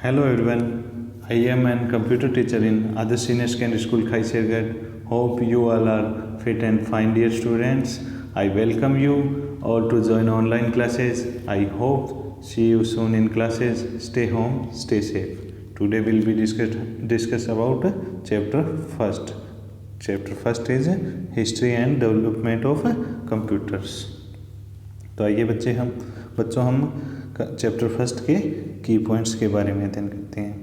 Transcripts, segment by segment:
Hello everyone, I am a computer teacher in Adarsh Senior Secondary School, Khaisargarh. Hope you all are fit and fine, dear students. I welcome you all to join online classes. I hope see you soon in classes. Stay home, stay safe. Today we'll be discuss about chapter first. Chapter first is history and development of computers. तो आइए बच्चों हम chapter first के की points के बारे में अध्ययन करते हैं।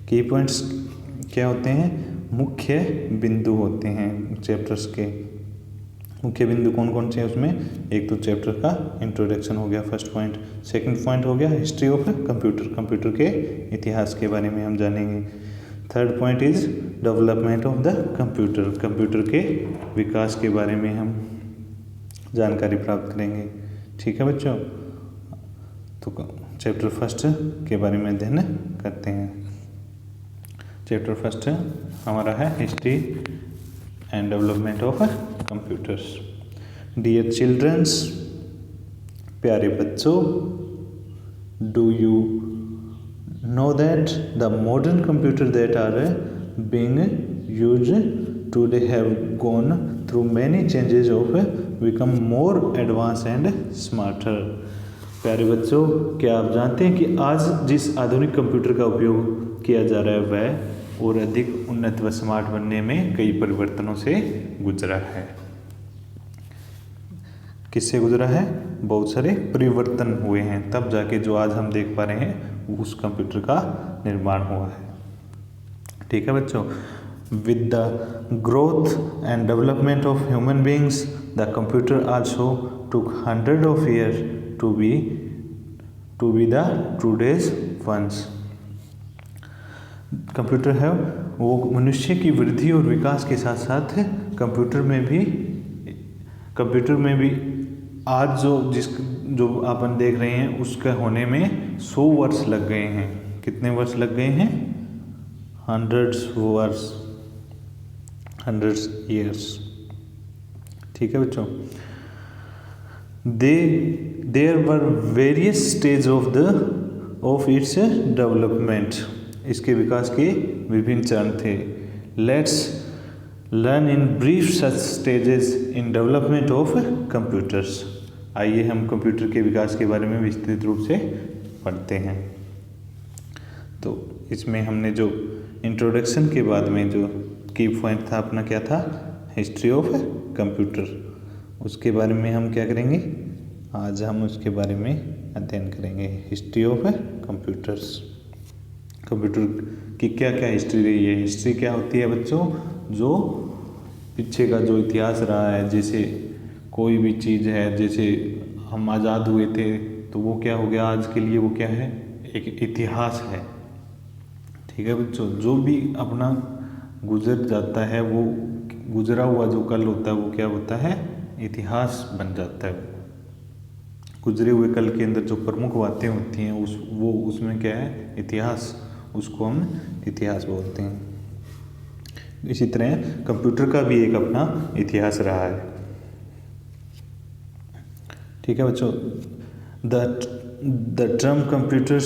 की पॉइंट्स क्या होते हैं? मुख्य बिंदु होते हैं चैप्टर्स के। मुख्य बिंदु कौन कौन से हैं उसमें? एक तो चैप्टर का इंट्रोडक्शन हो गया, फर्स्ट पॉइंट। सेकंड पॉइंट हो गया हिस्ट्री ऑफ कंप्यूटर, कंप्यूटर के इतिहास के बारे में हम जानेंगे। Third point is development of the computer, computer के विकास के बारे में हम जानकारी प्राप्त करेंगे। ठीक है बच्चों, तो चैप्टर फर्स्ट के बारे में अध्ययन करते हैं। चैप्टर फर्स्ट हमारा है history and development of computers. Dear childrens, प्यारे बच्चों, do you know that the modern computer that are being used today have gone through many changes of become more advance and smarter. प्यारे बच्चों, क्या आप जानते हैं कि आज जिस आधुनिक कंप्यूटर का उपयोग किया जा रहा है वह और अधिक उन्नत व स्मार्ट बनने में कई परिवर्तनों से गुजरा है। किससे गुजरा है? बहुत सारे परिवर्तन हुए हैं, तब जाके जो आज हम देख पा रहे हैं उस कंप्यूटर का निर्माण हुआ है। ठीक है बच्चों, with the growth and development of human beings, the computer also took hundreds of years to be the today's ones. Computer है वो मनुष्य की वृद्धि और विकास के साथ साथ कंप्यूटर में भी आज जो अपन देख रहे हैं उसका होने में 100 वर्ष लग गए हैं। कितने वर्ष लग गए हैं? 100 years। ठीक है बच्चों, there were various stage of its development, इसके विकास के विभिन्न चरण थे। Let's learn in brief such stages in development of computers. आइए हम कंप्यूटर के विकास के बारे में विस्तृत रूप से पढ़ते हैं। तो इसमें हमने जो इंट्रोडक्शन के बाद में जो की पॉइंट था अपना क्या था? History of computer. उसके बारे में हम क्या करेंगे? आज हम उसके बारे में अध्ययन करेंगे, हिस्ट्री ऑफ कंप्यूटर्स। कंप्यूटर की क्या क्या हिस्ट्री रही है? हिस्ट्री क्या होती है बच्चों? जो पीछे का जो इतिहास रहा है, जैसे कोई भी चीज़ है, जैसे हम आज़ाद हुए थे तो वो क्या हो गया, आज के लिए वो क्या है? एक इतिहास है। ठीक है बच्चों, जो भी अपना गुजर जाता है वो गुजरा हुआ जो कल होता है वो क्या होता है? इतिहास बन जाता है। गुजरे हुए कल के अंदर जो प्रमुख बातें होती हैं उसमें क्या है? इतिहास, उसको हम इतिहास बोलते हैं। इसी तरह कंप्यूटर का भी एक अपना इतिहास रहा है। ठीक है बच्चों, द टर्म कंप्यूटर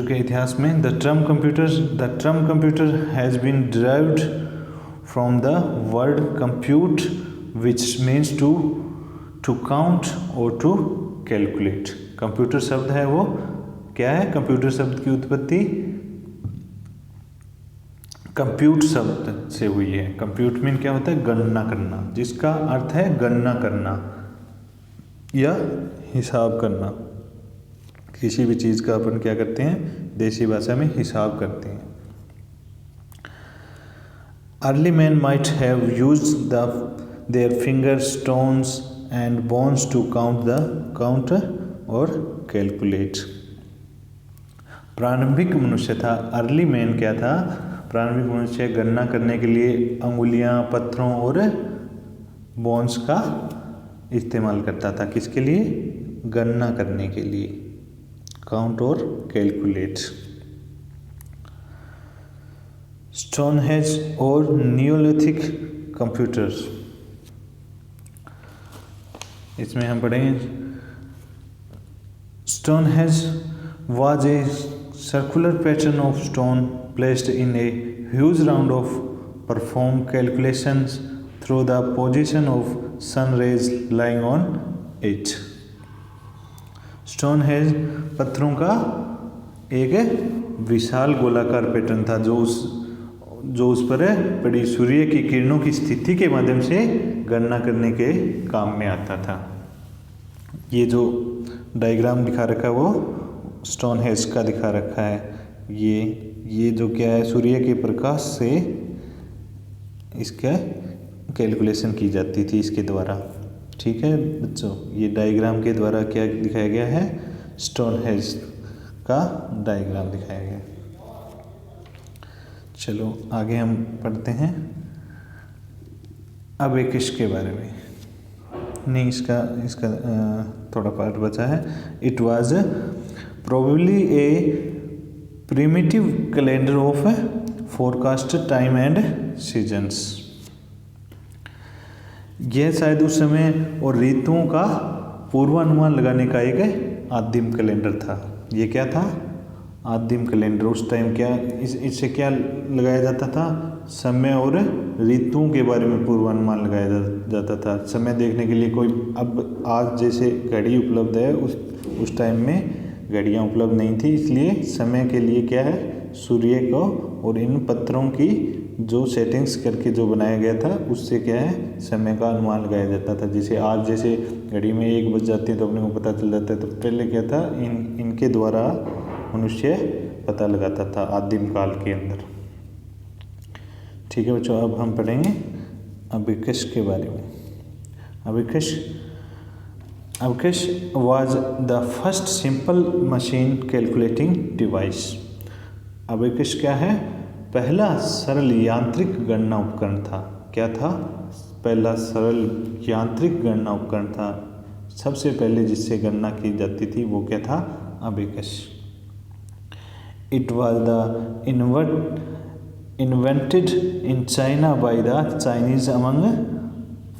के इतिहास में the term computer has been derived from the word compute which means to count or to calculate. Computer शब्द है वो क्या है? कंप्यूटर शब्द की उत्पत्ति कंप्यूट शब्द से हुई है। कंप्यूट मीन क्या होता है? गणना करना, जिसका अर्थ है गणना करना या हिसाब करना। किसी भी चीज़ का अपन क्या करते हैं? देसी भाषा में हिसाब करते हैं। Early man might have used their fingers, stones and bones to count or calculate. प्रारंभिक मनुष्य था, अर्ली मैन क्या था? प्रारंभिक मनुष्य गणना करने के लिए अंगुलियां, पत्थरों और बोन्स का इस्तेमाल करता था। किसके लिए? गणना करने के लिए, काउंट और कैलकुलेट। स्टोनहेंज और नियोलिथिक कंप्यूटर्स, इसमें हम पढ़ेंगे Stonehenge was a circular pattern of stone placed in a huge round of perform calculations through the position of sun rays lying on it. Stonehenge पत्थरों का एक विशाल गोलाकार pattern था जो उस पर पड़ी सूर्य की किरणों की स्थिति के माध्यम से गणना करने के काम में आता था। ये जो डायग्राम दिखा रखा है वो स्टोनहेंज का दिखा रखा है। ये जो क्या है, सूर्य के प्रकाश से इसका कैलकुलेशन की जाती थी इसके द्वारा। ठीक है बच्चों, ये डायग्राम के द्वारा क्या दिखाया गया है, स्टोनहेंज का डायग्राम दिखाया गया। चलो आगे हम पढ़ते हैं अबेकस के बारे में। नहीं, इसका थोड़ा पार्ट बचा है। It was probably A primitive calendar of forecast time and seasons. यह शायद उस समय और ऋतुओं का पूर्वानुमान लगाने का एक आदिम कैलेंडर था। ये क्या था, आदिम कैलेंडर। उस टाइम क्या इससे क्या लगाया जाता था, समय और ऋतुओं के बारे में पूर्वानुमान लगाया जाता था। समय देखने के लिए कोई, अब आज जैसे घड़ी उपलब्ध है उस टाइम में घड़ियाँ उपलब्ध नहीं थी, इसलिए समय के लिए क्या है, सूर्य को और इन पत्थरों की जो सेटिंग्स करके जो बनाया गया था उससे क्या है, समय का अनुमान लगाया जाता था। जैसे आज जैसे घड़ी में 1 बज जाती है तो अपने को पता चल जाता है, तो पहले क्या था, इनके द्वारा मनुष्य पता लगाता था आदिम काल के अंदर। ठीक है बच्चों, अब हम पढ़ेंगे अबेकस के बारे में। Abacus was the first simple machine calculating device. Abacus क्या है, पहला सरल यांत्रिक गणना उपकरण था। क्या था, पहला सरल यांत्रिक गणना उपकरण था। सबसे पहले जिससे गणना की जाती थी वो क्या था, abacus. It was the invented in China by the Chinese among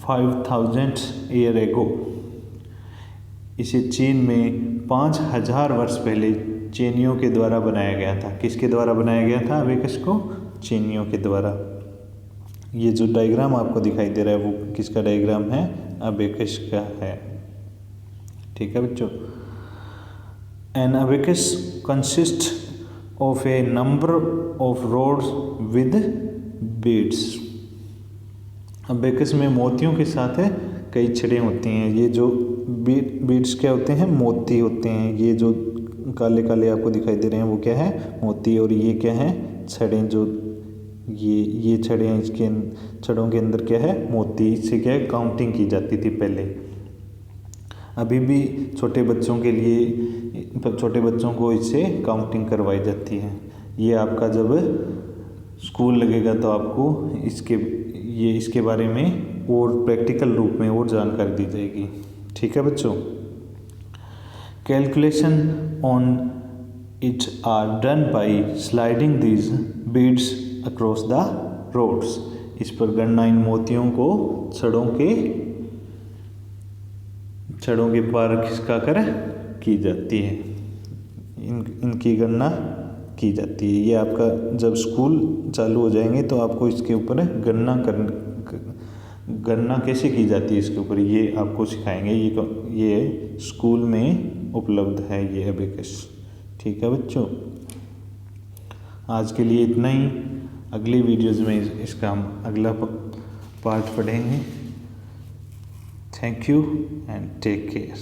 5000 years ago। इसे चीन में 5000 वर्ष पहले चीनियों के द्वारा बनाया गया था। किसके द्वारा बनाया गया था अबेकस को, चीनियों के द्वारा। ये जो डायग्राम आपको दिखाई दे रहा है वो किसका डायग्राम है, अबेकस का है। ठीक है बच्चों, an abacus consist of a number of rods with beads। Abacus में मोतियों के साथ कई छड़ें होती हैं। ये जो बीड्स क्या होते हैं, मोती होते हैं। ये जो काले काले आपको दिखाई दे रहे हैं वो क्या है, मोती। और ये क्या है, छड़ें। जो ये छड़ें हैं, इसके छड़ों के अंदर क्या है, मोती। इससे क्या है, काउंटिंग की जाती थी पहले। अभी भी छोटे बच्चों को इससे काउंटिंग करवाई जाती है। ये आपका जब स्कूल लगेगा तो आपको इसके बारे में और प्रैक्टिकल रूप में और जानकारी दी जाएगी। ठीक है बच्चों, calculation on it are done by sliding these beads across the rods. इस पर गणना इन मोतियों को छड़ों के पार खिसका कर की जाती है। इनकी गणना की जाती है। ये आपका जब स्कूल चालू हो जाएंगे तो आपको इसके ऊपर गणना कैसे की जाती है इसके ऊपर ये आपको सिखाएंगे। ये स्कूल में उपलब्ध है ये अबेकस। ठीक है बच्चों, आज के लिए इतना ही। अगली वीडियोज़ में इसका हम अगला पार्ट पढ़ेंगे। Thank you and take care.